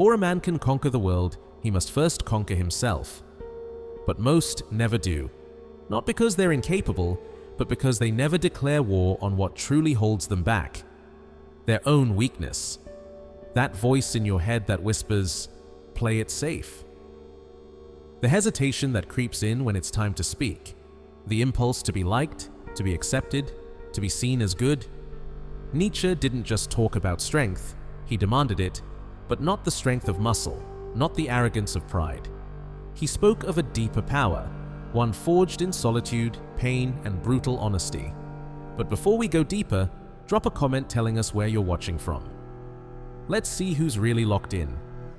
Before a man can conquer the world, he must first conquer himself. But most never do. Not because they're incapable, but because they never declare war on what truly holds them back. Their own weakness. That voice in your head that whispers, "Play it safe." The hesitation that creeps in when it's time to speak. The impulse to be liked, to be accepted, to be seen as good. Nietzsche didn't just talk about strength, he demanded it, but not the strength of muscle, not the arrogance of pride. He spoke of a deeper power, one forged in solitude, pain, and brutal honesty. But before we go deeper, drop a comment telling us where you're watching from. Let's see who's really locked in,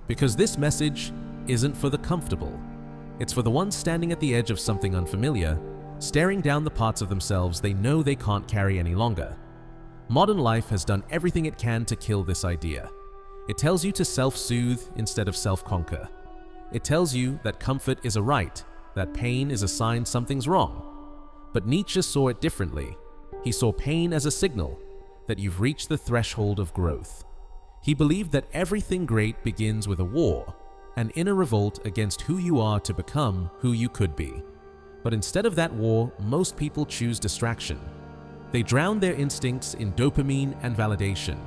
because this message isn't for the comfortable. It's for the ones standing at the edge of something unfamiliar, staring down the parts of themselves they know they can't carry any longer. Modern life has done everything it can to kill this idea. It tells you to self-soothe instead of self-conquer. It tells you that comfort is a right, that pain is a sign something's wrong. But Nietzsche saw it differently. He saw pain as a signal that you've reached the threshold of growth. He believed that everything great begins with a war, an inner revolt against who you are to become who you could be. But instead of that war, most people choose distraction. They drown their instincts in dopamine and validation.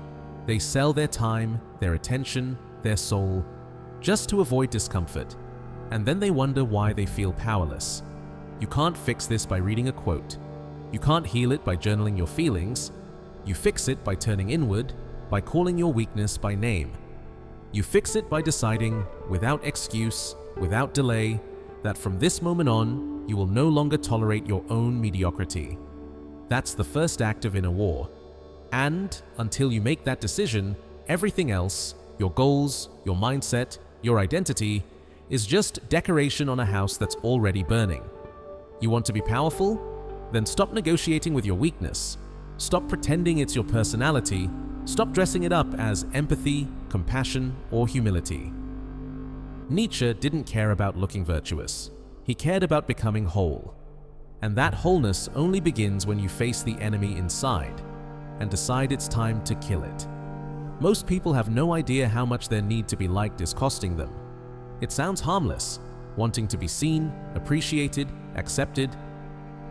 They sell their time, their attention, their soul, just to avoid discomfort. And then they wonder why they feel powerless. You can't fix this by reading a quote. You can't heal it by journaling your feelings. You fix it by turning inward, by calling your weakness by name. You fix it by deciding, without excuse, without delay, that from this moment on, you will no longer tolerate your own mediocrity. That's the first act of inner war. And until you make that decision, everything else, your goals, your mindset, your identity, is just decoration on a house that's already burning. You want to be powerful? Then stop negotiating with your weakness. Stop pretending it's your personality. Stop dressing it up as empathy, compassion, or humility. Nietzsche didn't care about looking virtuous. He cared about becoming whole. And that wholeness only begins when you face the enemy inside and decide it's time to kill it. Most people have no idea how much their need to be liked is costing them. It sounds harmless, wanting to be seen, appreciated, accepted,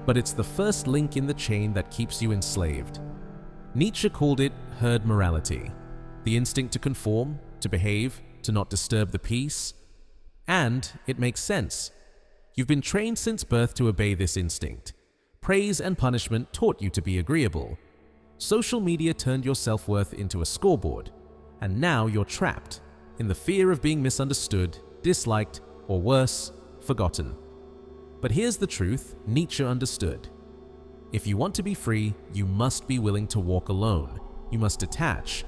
but it's the first link in the chain that keeps you enslaved. Nietzsche called it herd morality, the instinct to conform, to behave, to not disturb the peace. And it makes sense. You've been trained since birth to obey this instinct. Praise and punishment taught you to be agreeable. Social media turned your self-worth into a scoreboard, and now you're trapped in the fear of being misunderstood, disliked, or worse, forgotten. But here's the truth Nietzsche understood. If you want to be free, you must be willing to walk alone. You must detach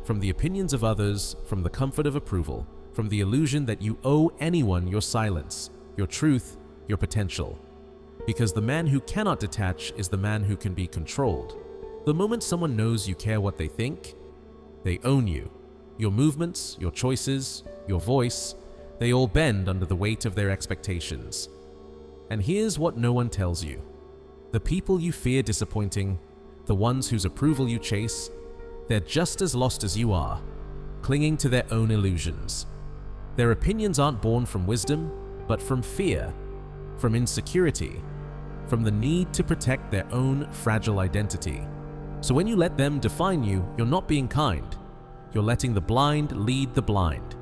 from the opinions of others, from the comfort of approval, from the illusion that you owe anyone your silence, your truth, your potential. Because the man who cannot detach is the man who can be controlled. The moment someone knows you care what they think, they own you. Your movements, your choices, your voice, they all bend under the weight of their expectations. And here's what no one tells you. The people you fear disappointing, the ones whose approval you chase, they're just as lost as you are, clinging to their own illusions. Their opinions aren't born from wisdom, but from fear, from insecurity, from the need to protect their own fragile identity. So when you let them define you, you're not being kind. You're letting the blind lead the blind.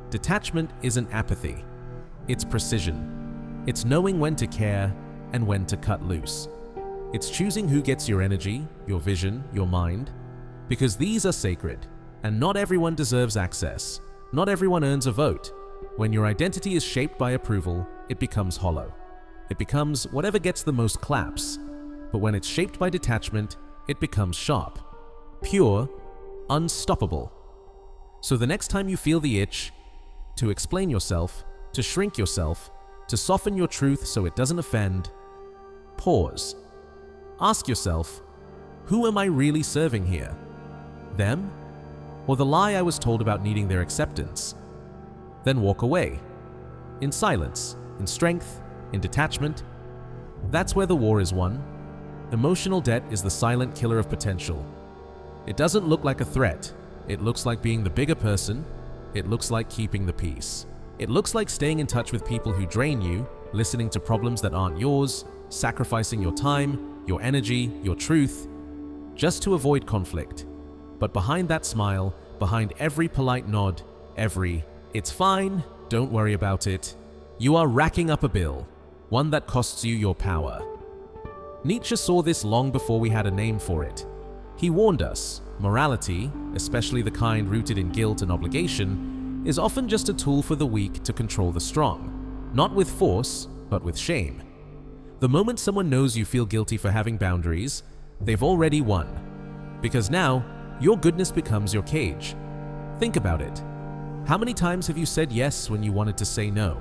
Detachment isn't apathy. It's precision. It's knowing when to care and when to cut loose. It's choosing who gets your energy, your vision, your mind, because these are sacred, and not everyone deserves access. Not everyone earns a vote. When your identity is shaped by approval, it becomes hollow. It becomes whatever gets the most claps. But when it's shaped by detachment, it becomes sharp, pure, unstoppable. So the next time you feel the itch to explain yourself, to shrink yourself, to soften your truth so it doesn't offend, pause. Ask yourself, who am I really serving here? Them? Or the lie I was told about needing their acceptance? Then walk away. In silence, in strength, in detachment. That's where the war is won. Emotional debt is the silent killer of potential. It doesn't look like a threat. It looks like being the bigger person, it looks like keeping the peace. It looks like staying in touch with people who drain you, listening to problems that aren't yours, sacrificing your time, your energy, your truth, just to avoid conflict. But behind that smile, behind every polite nod, every "it's fine, don't worry about it," you are racking up a bill, one that costs you your power. Nietzsche saw this long before we had a name for it. He warned us, morality, especially the kind rooted in guilt and obligation, is often just a tool for the weak to control the strong, not with force, but with shame. The moment someone knows you feel guilty for having boundaries, they've already won. Because now, your goodness becomes your cage. Think about it. How many times have you said yes when you wanted to say no?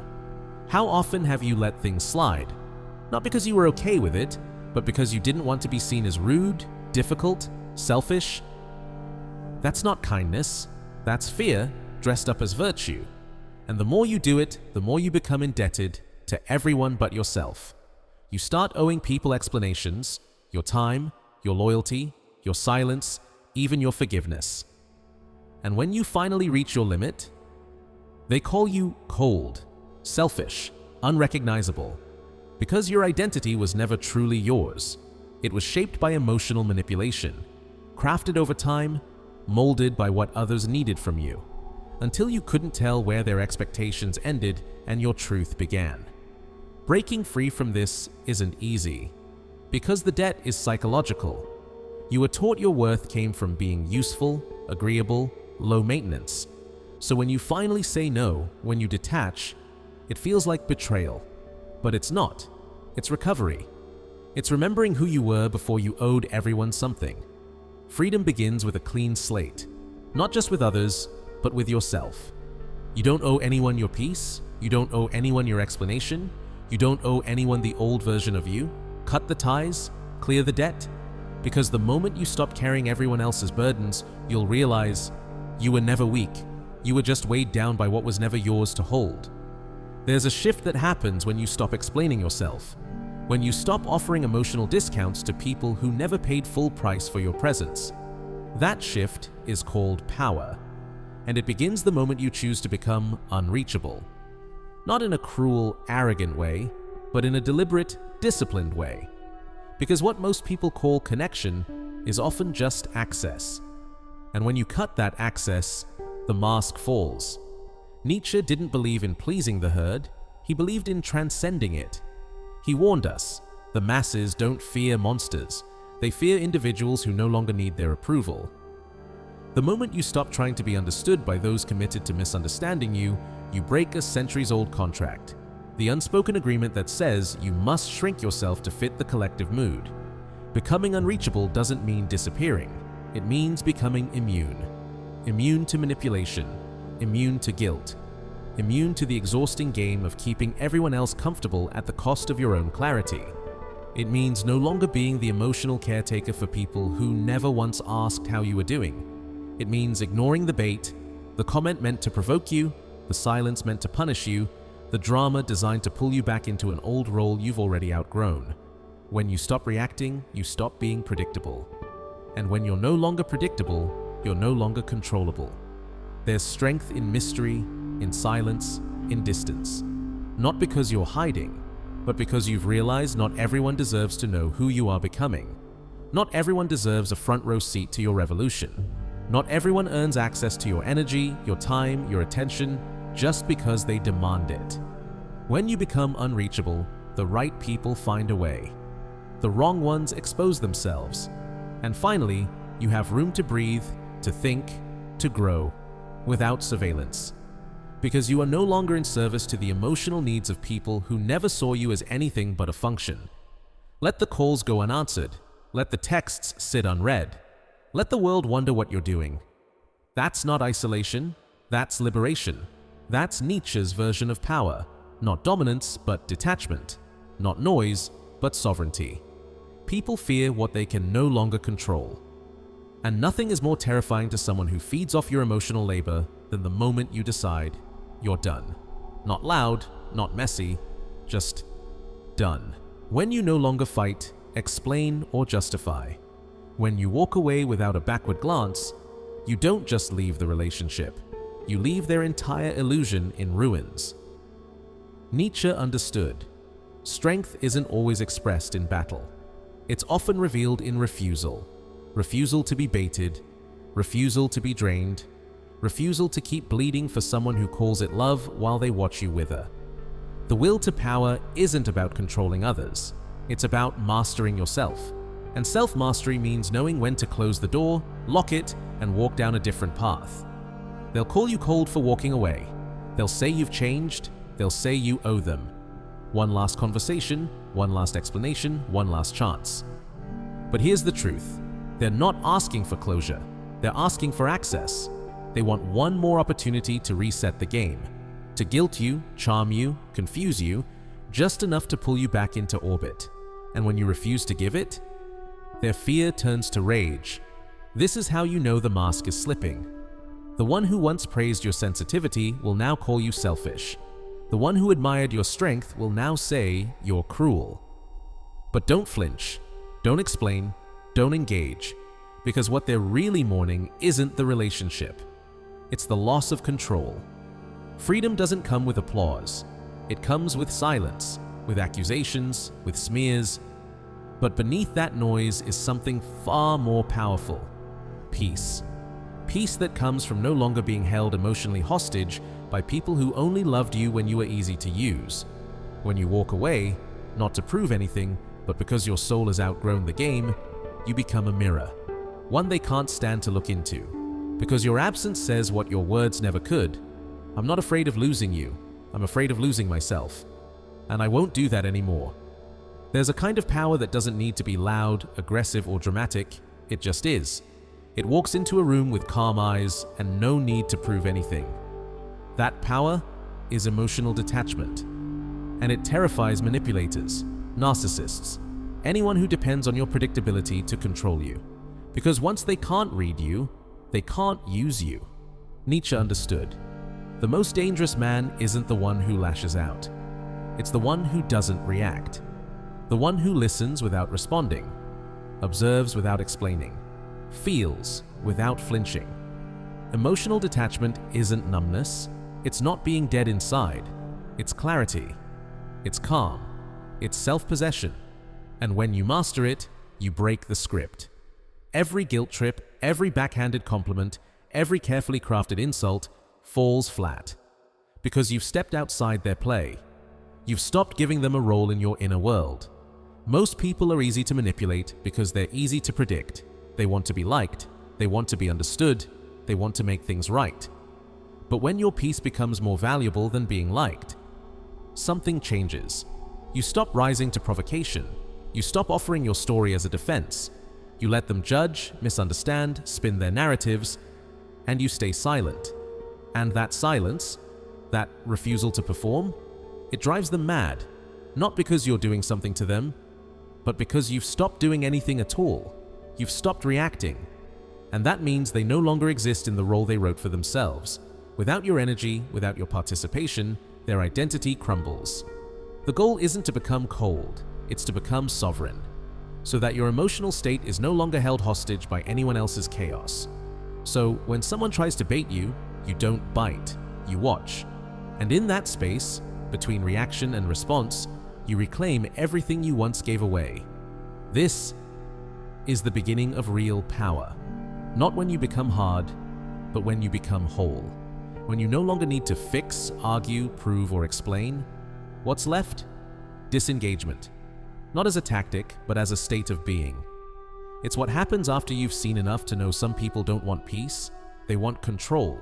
How often have you let things slide? Not because you were okay with it, but because you didn't want to be seen as rude, difficult, selfish? That's not kindness. That's fear dressed up as virtue. And the more you do it, the more you become indebted to everyone but yourself. You start owing people explanations, your time, your loyalty, your silence, even your forgiveness. And when you finally reach your limit, they call you cold, selfish, unrecognizable, because your identity was never truly yours. It was shaped by emotional manipulation, crafted over time, molded by what others needed from you, until you couldn't tell where their expectations ended and your truth began. Breaking free from this isn't easy, because the debt is psychological. You were taught your worth came from being useful, agreeable, low maintenance. So when you finally say no, when you detach, it feels like betrayal. But it's not. It's recovery. It's remembering who you were before you owed everyone something. Freedom begins with a clean slate, not just with others, but with yourself. You don't owe anyone your peace. You don't owe anyone your explanation. You don't owe anyone the old version of you. Cut the ties, clear the debt. Because the moment you stop carrying everyone else's burdens, you'll realize you were never weak. You were just weighed down by what was never yours to hold. There's a shift that happens when you stop explaining yourself. When you stop offering emotional discounts to people who never paid full price for your presence. That shift is called power. And it begins the moment you choose to become unreachable. Not in a cruel, arrogant way, but in a deliberate, disciplined way. Because what most people call connection is often just access. And when you cut that access, the mask falls. Nietzsche didn't believe in pleasing the herd, he believed in transcending it. He warned us, the masses don't fear monsters, they fear individuals who no longer need their approval. The moment you stop trying to be understood by those committed to misunderstanding you, you break a centuries-old contract. The unspoken agreement that says you must shrink yourself to fit the collective mood. Becoming unreachable doesn't mean disappearing. It means becoming immune. Immune to manipulation. Immune to guilt. Immune to the exhausting game of keeping everyone else comfortable at the cost of your own clarity. It means no longer being the emotional caretaker for people who never once asked how you were doing. It means ignoring the bait, the comment meant to provoke you, the silence meant to punish you, the drama designed to pull you back into an old role you've already outgrown. When you stop reacting, you stop being predictable. And when you're no longer predictable, you're no longer controllable. There's strength in mystery, in silence, in distance. Not because you're hiding, but because you've realized not everyone deserves to know who you are becoming. Not everyone deserves a front row seat to your revolution. Not everyone earns access to your energy, your time, your attention, just because they demand it. When you become unreachable, the right people find a way. The wrong ones expose themselves. And finally, you have room to breathe, to think, to grow, without surveillance. Because you are no longer in service to the emotional needs of people who never saw you as anything but a function. Let the calls go unanswered. Let the texts sit unread. Let the world wonder what you're doing. That's not isolation. That's liberation. That's Nietzsche's version of power. Not dominance, but detachment. Not noise, but sovereignty. People fear what they can no longer control. And nothing is more terrifying to someone who feeds off your emotional labor than the moment you decide you're done. Not loud, not messy, just done. When you no longer fight, explain, or justify. When you walk away without a backward glance, you don't just leave the relationship. you leave their entire illusion in ruins. Nietzsche understood. Strength isn't always expressed in battle. It's often revealed in refusal. Refusal to be baited, refusal to be drained, refusal to keep bleeding for someone who calls it love while they watch you wither. The will to power isn't about controlling others. It's about mastering yourself. And self-mastery means knowing when to close the door, lock it, and walk down a different path. They'll call you cold for walking away. They'll say you've changed. They'll say you owe them. One last conversation, one last explanation, one last chance. But here's the truth. They're not asking for closure. They're asking for access. They want one more opportunity to reset the game, to guilt you, charm you, confuse you, just enough to pull you back into orbit. And when you refuse to give it, their fear turns to rage. This is how you know the mask is slipping. The one who once praised your sensitivity will now call you selfish. The one who admired your strength will now say you're cruel. But don't flinch, don't explain, don't engage, because what they're really mourning isn't the relationship. It's the loss of control. Freedom doesn't come with applause. It comes with silence, with accusations, with smears. But beneath that noise is something far more powerful: peace. Peace that comes from no longer being held emotionally hostage by people who only loved you when you were easy to use. When you walk away, not to prove anything, but because your soul has outgrown the game, you become a mirror, one they can't stand to look into. Because your absence says what your words never could. I'm not afraid of losing you. I'm afraid of losing myself. And I won't do that anymore. There's a kind of power that doesn't need to be loud, aggressive, or dramatic. It just is. It walks into a room with calm eyes and no need to prove anything. That power is emotional detachment. And it terrifies manipulators, narcissists, anyone who depends on your predictability to control you. Because once they can't read you, they can't use you. Nietzsche understood. The most dangerous man isn't the one who lashes out. It's the one who doesn't react. The one who listens without responding, observes without explaining, feels without flinching. Emotional detachment isn't numbness. It's not being dead inside. It's clarity. It's calm. It's self-possession. And when you master it, you break the script. Every guilt trip, every backhanded compliment, every carefully crafted insult falls flat. Because you've stepped outside their play. You've stopped giving them a role in your inner world. Most people are easy to manipulate because they're easy to predict. They want to be liked. They want to be understood. They want to make things right. But when your peace becomes more valuable than being liked, something changes. You stop rising to provocation. You stop offering your story as a defense. You let them judge, misunderstand, spin their narratives, and you stay silent. And that silence, that refusal to perform, it drives them mad. Not because you're doing something to them, but because you've stopped doing anything at all. You've stopped reacting. And that means they no longer exist in the role they wrote for themselves. Without your energy, without your participation, their identity crumbles. The goal isn't to become cold, it's to become sovereign, so that your emotional state is no longer held hostage by anyone else's chaos. So when someone tries to bait you, you don't bite, you watch. And in that space, between reaction and response, you reclaim everything you once gave away. This is the beginning of real power. Not when you become hard, but when you become whole. When you no longer need to fix, argue, prove, or explain. What's left? Disengagement. Not as a tactic, but as a state of being. It's what happens after you've seen enough to know some people don't want peace. They want control.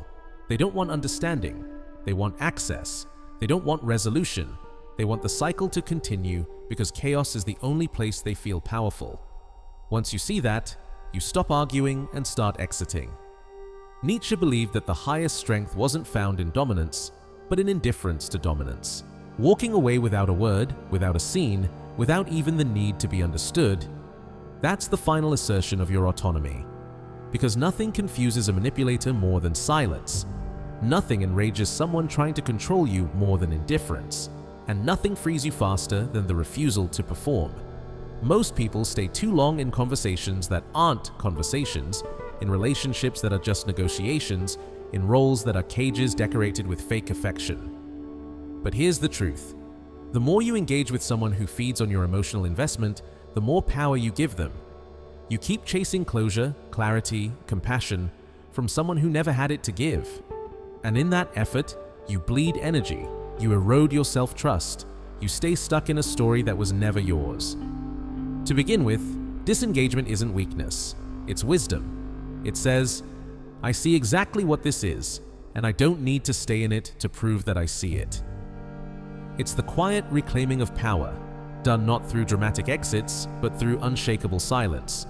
They don't want understanding. They want access. They don't want resolution. They want the cycle to continue because chaos is the only place they feel powerful. Once you see that, you stop arguing and start exiting. Nietzsche believed that the highest strength wasn't found in dominance, but in indifference to dominance. Walking away without a word, without a scene, without even the need to be understood, that's the final assertion of your autonomy. Because nothing confuses a manipulator more than silence. Nothing enrages someone trying to control you more than indifference. And nothing frees you faster than the refusal to perform. Most people stay too long in conversations that aren't conversations, in relationships that are just negotiations, in roles that are cages decorated with fake affection. But here's the truth. The more you engage with someone who feeds on your emotional investment, the more power you give them. You keep chasing closure, clarity, compassion from someone who never had it to give. And in that effort, you bleed energy, you erode your self-trust, you stay stuck in a story that was never yours. To begin with, disengagement isn't weakness, it's wisdom. It says, I see exactly what this is, and I don't need to stay in it to prove that I see it. It's the quiet reclaiming of power, done not through dramatic exits, but through unshakable silence.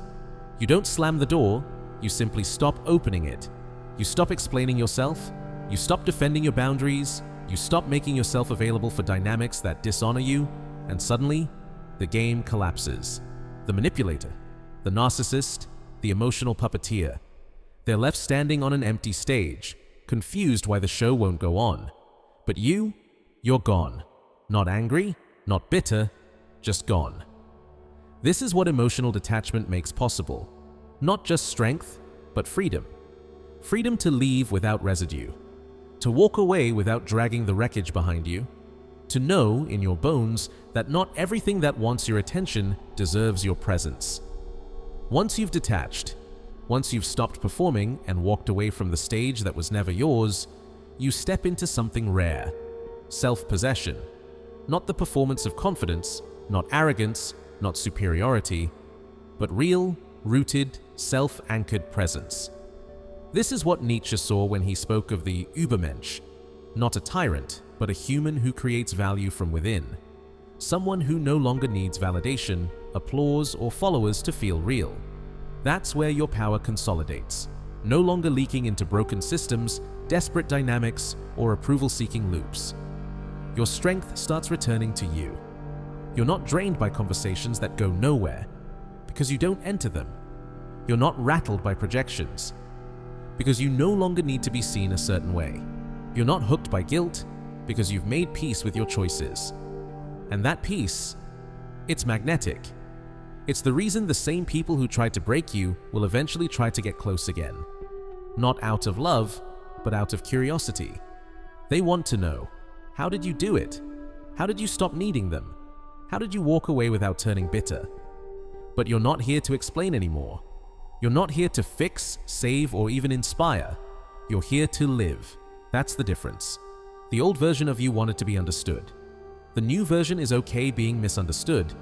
You don't slam the door, you simply stop opening it. You stop explaining yourself, you stop defending your boundaries, you stop making yourself available for dynamics that dishonor you, and suddenly, the game collapses. The manipulator, the narcissist, the emotional puppeteer. They're left standing on an empty stage, confused why the show won't go on. But you're gone. Not angry, not bitter, just gone. This is what emotional detachment makes possible. Not just strength, but freedom. Freedom to leave without residue. To walk away without dragging the wreckage behind you. To know in your bones that not everything that wants your attention deserves your presence. Once you've detached, once you've stopped performing and walked away from the stage that was never yours, you step into something rare. Self-possession. Not the performance of confidence, not arrogance, not superiority, but real, rooted, self-anchored presence. This is what Nietzsche saw when he spoke of the Übermensch, not a tyrant, but a human who creates value from within. Someone who no longer needs validation, applause, or followers to feel real. That's where your power consolidates, no longer leaking into broken systems, desperate dynamics, or approval-seeking loops. Your strength starts returning to you. You're not drained by conversations that go nowhere, because you don't enter them. You're not rattled by projections, because you no longer need to be seen a certain way. You're not hooked by guilt, because you've made peace with your choices. And that peace, it's magnetic. It's the reason the same people who tried to break you will eventually try to get close again. Not out of love, but out of curiosity. They want to know, how did you do it? How did you stop needing them? How did you walk away without turning bitter? But you're not here to explain anymore. You're not here to fix, save, or even inspire. You're here to live. That's the difference. The old version of you wanted to be understood. The new version is okay being misunderstood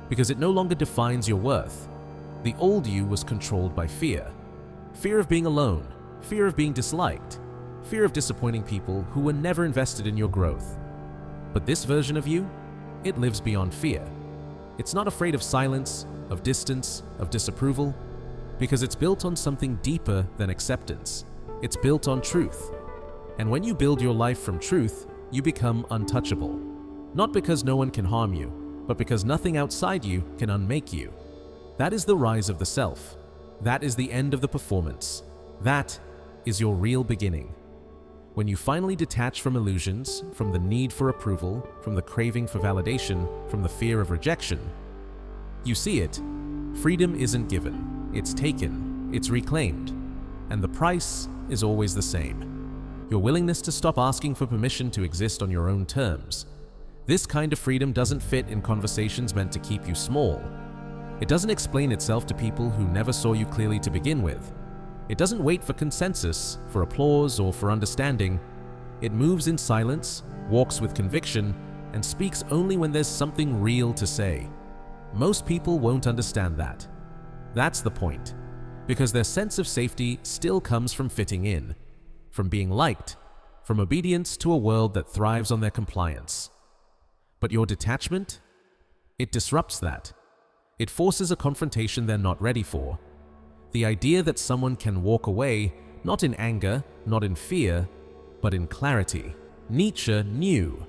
because it no longer defines your worth. The old you was controlled by fear. Fear of being alone, fear of being disliked, fear of disappointing people who were never invested in your growth. But this version of you, it lives beyond fear. It's not afraid of silence, of distance, of disapproval, because it's built on something deeper than acceptance. It's built on truth. And when you build your life from truth, you become untouchable. Not because no one can harm you, but because nothing outside you can unmake you. That is the rise of the self. That is the end of the performance. That is your real beginning. When you finally detach from illusions, from the need for approval, from the craving for validation, from the fear of rejection, you see it. Freedom isn't given, it's taken, it's reclaimed, and the price is always the same. Your willingness to stop asking for permission to exist on your own terms. This kind of freedom doesn't fit in conversations meant to keep you small. It doesn't explain itself to people who never saw you clearly to begin with. It doesn't wait for consensus, for applause, or for understanding. It moves in silence, walks with conviction, and speaks only when there's something real to say. Most people won't understand that. That's the point, because their sense of safety still comes from fitting in, from being liked, from obedience to a world that thrives on their compliance. But your detachment? It disrupts that. It forces a confrontation they're not ready for. The idea that someone can walk away, not in anger, not in fear, but in clarity. Nietzsche knew.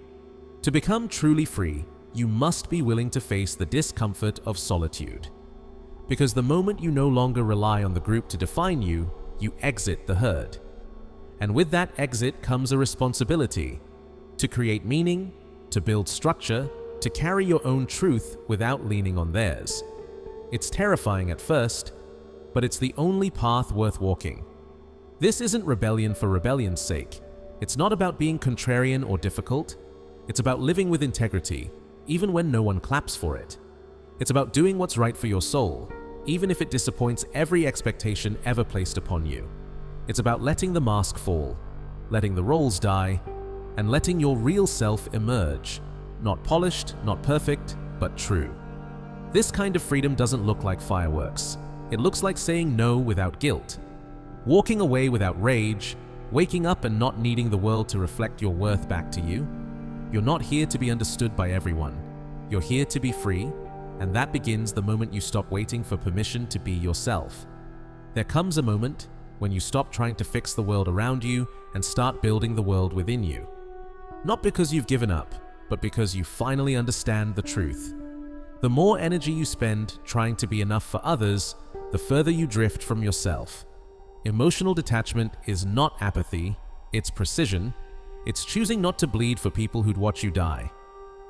To become truly free, you must be willing to face the discomfort of solitude. Because the moment you no longer rely on the group to define you, you exit the herd. And with that exit comes a responsibility to create meaning, to build structure, to carry your own truth without leaning on theirs. It's terrifying at first, but it's the only path worth walking. This isn't rebellion for rebellion's sake. It's not about being contrarian or difficult. It's about living with integrity, even when no one claps for it. It's about doing what's right for your soul, even if it disappoints every expectation ever placed upon you. It's about letting the mask fall, letting the roles die, and letting your real self emerge. Not polished, not perfect, but true. This kind of freedom doesn't look like fireworks. It looks like saying no without guilt, walking away without rage, waking up and not needing the world to reflect your worth back to you. You're not here to be understood by everyone. You're here to be free, and that begins the moment you stop waiting for permission to be yourself. There comes a moment when you stop trying to fix the world around you and start building the world within you. Not because you've given up, but because you finally understand the truth. The more energy you spend trying to be enough for others, the further you drift from yourself. Emotional detachment is not apathy, it's precision. It's choosing not to bleed for people who'd watch you die.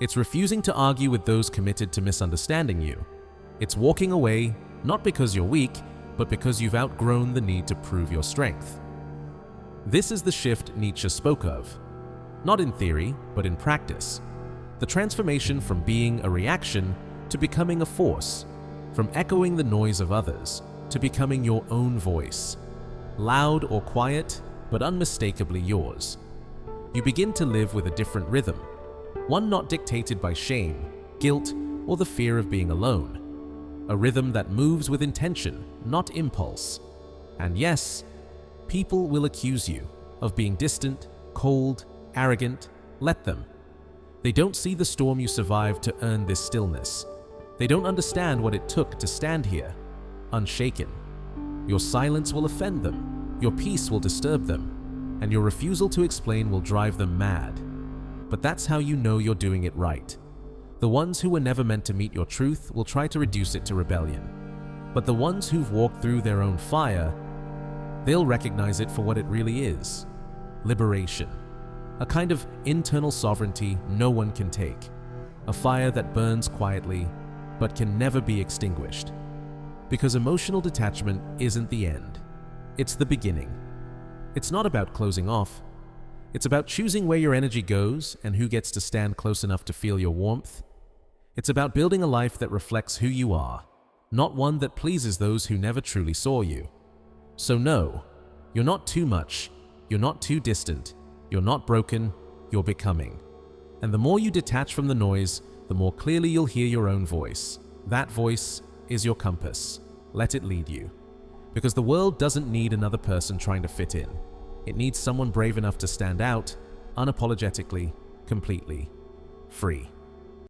It's refusing to argue with those committed to misunderstanding you. It's walking away, not because you're weak, but because you've outgrown the need to prove your strength. This is the shift Nietzsche spoke of. Not in theory, but in practice. The transformation from being a reaction to becoming a force, from echoing the noise of others to becoming your own voice. Loud or quiet, but unmistakably yours. You begin to live with a different rhythm, one not dictated by shame, guilt, or the fear of being alone. A rhythm that moves with intention, not impulse. And yes, people will accuse you of being distant, cold, arrogant. Let them. They don't see the storm you survived to earn this stillness. They don't understand what it took to stand here, unshaken. Your silence will offend them, your peace will disturb them, and your refusal to explain will drive them mad. But that's how you know you're doing it right. The ones who were never meant to meet your truth will try to reduce it to rebellion. But the ones who've walked through their own fire, they'll recognize it for what it really is. Liberation. A kind of internal sovereignty no one can take. A fire that burns quietly, but can never be extinguished. Because emotional detachment isn't the end. It's the beginning. It's not about closing off. It's about choosing where your energy goes and who gets to stand close enough to feel your warmth. It's about building a life that reflects who you are, not one that pleases those who never truly saw you. So no, you're not too much, you're not too distant, you're not broken, you're becoming. And the more you detach from the noise, the more clearly you'll hear your own voice. That voice is your compass. Let it lead you. Because the world doesn't need another person trying to fit in. It needs someone brave enough to stand out, unapologetically, completely free.